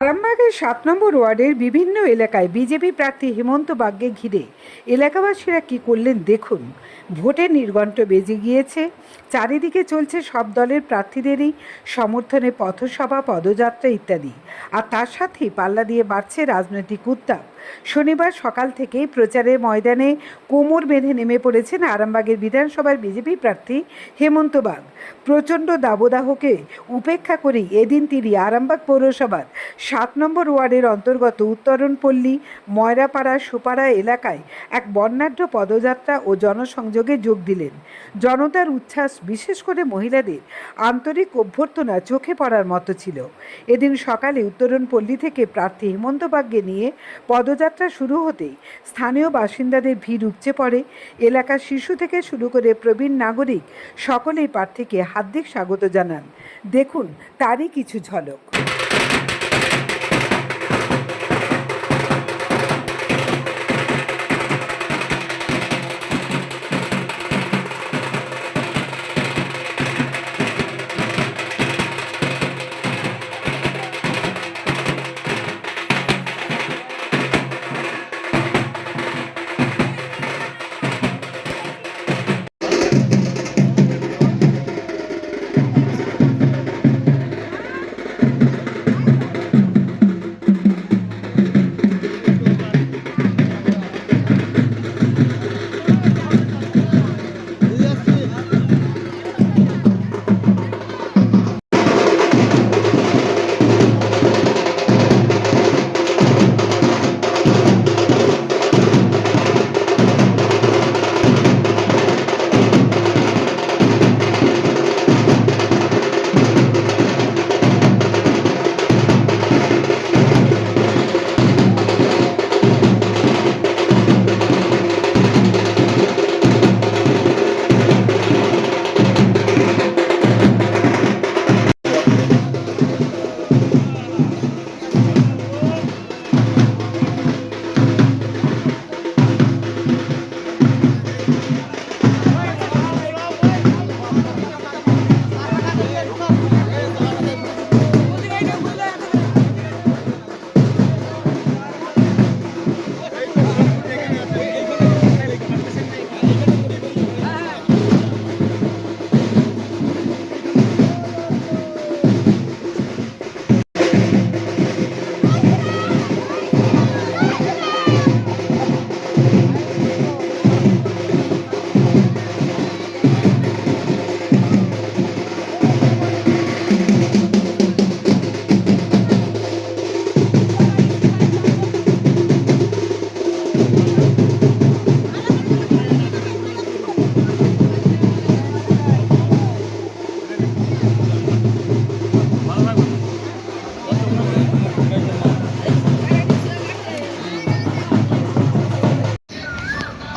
আরামবাগের ৭ নম্বর ওয়ার্ডের বিভিন্ন এলাকায় বিজেপি প্রার্থী হেমন্ত বাগকে ঘিরে এলাকাবাসীরা কী করলেন দেখুন। ভোটের নির্ঘণ্ট বেজে গিয়েছে, চারিদিকে চলছে সব দলের প্রার্থীদেরই সমর্থনে পথসভা, পদযাত্রা ইত্যাদি। আর তার সাথেই পাল্লা দিয়ে বাড়ছে রাজনৈতিক উত্তাপ। শনিবার সকাল থেকেই প্রচারের ময়দানে কোমর বেঁধে নেমে পড়েছেন আরামবাগের বিধানসভার বিজেপি প্রার্থী হেমন্ত বাগ। প্রচণ্ড দাবদাহকে উপেক্ষা করেই এদিন তিনি আরামবাগ পৌরসভার ৭ নম্বর ওয়ার্ডের অন্তর্গত উত্তরণপল্লী, ময়রাপাড়া, সুপাড়া এলাকায় এক বর্ণাঢ্য পদযাত্রা ও জনসংযোগে যোগ দিলেন। জনতার উচ্ছ্বাস, বিশেষ করে মহিলাদের আন্তরিক অভ্যর্থনা চোখে পড়ার মতো ছিল। এদিন সকালে উত্তরণপল্লী থেকে প্রার্থী হেমন্ত বাগকে নিয়ে পদযাত্রা শুরু হতেই স্থানীয় বাসিন্দাদের ভিড় উপচে পড়ে। এলাকার শিশু থেকে শুরু করে প্রবীণ নাগরিক সকলেই প্রার্থীকে হার্দিক স্বাগত জানান। দেখুন তারই কিছু ঝলক।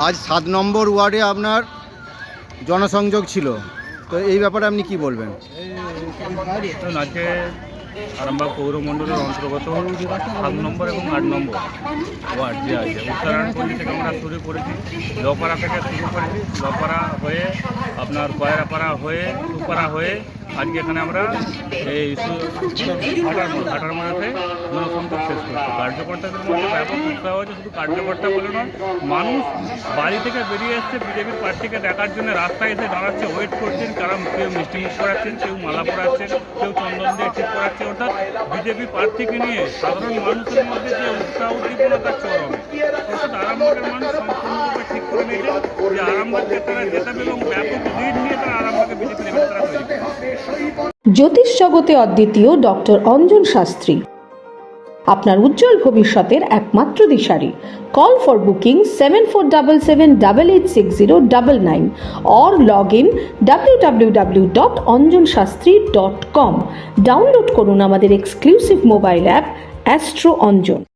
আজ ৭ নম্বর ওয়ার্ডে আপনার জনসংযোগ ছিল, তো এই ব্যাপারে আপনি কি বলবেন? আজকে আরামবাগ পৌরমণ্ডলের অন্তর্গত ৭ নম্বর এবং ৮ নম্বর ওয়ার্ড যে আছে উত্তরায়ণপল্লী থেকে আমরা শুরু করেছি, লপাড়া থেকে শুরু করেছি, লপাড়া হয়ে আপনার কয়রাপাড়া হয়ে সুপাড়া হয়ে আজকে এখানে আমরা এই হাটার মাঠে জনসংযোগ শেষ করছি। কার্যকর্তাদের মধ্যে ব্যাপক উৎসাহ হয়েছে। শুধু কার্যকর্তা বলে নয়, মানুষ বাড়ি থেকে বেরিয়ে এসছে বিজেপির প্রার্থীকে দেখার জন্য, রাস্তায় এসে দাঁড়াচ্ছে, ওয়েট করছেন। তারা কেউ মিষ্টিমুখ করাচ্ছেন, কেউ মালা পরাচ্ছেন, কেউ চন্দন দিয়ে ঠিক করাচ্ছে। অর্থাৎ বিজেপি প্রার্থীকে নিয়ে সাধারণ মানুষের মধ্যে যে উৎসাহ উদ্দীপনা তার চরমে। অর্থাৎ আরামবাগের মানুষ সম্পূর্ণরূপে ঠিক করে নিয়েছে যে আরামবাগকে তারা জেতাবে এবং ব্যাপক লিড নিয়ে তারা আরামবাগে বিজেপি নেতা তৈরি করবে। জ্যোতিষ জগতে অদ্বিতীয় ডক্টর অঞ্জন শাস্ত্রী আপনার উজ্জ্বল ভবিষ্যতের একমাত্র দিশারি। Call for booking 7477886099 or log in www.anjanshastri.com। Download করুন আমাদের exclusive mobile app astro Anjan.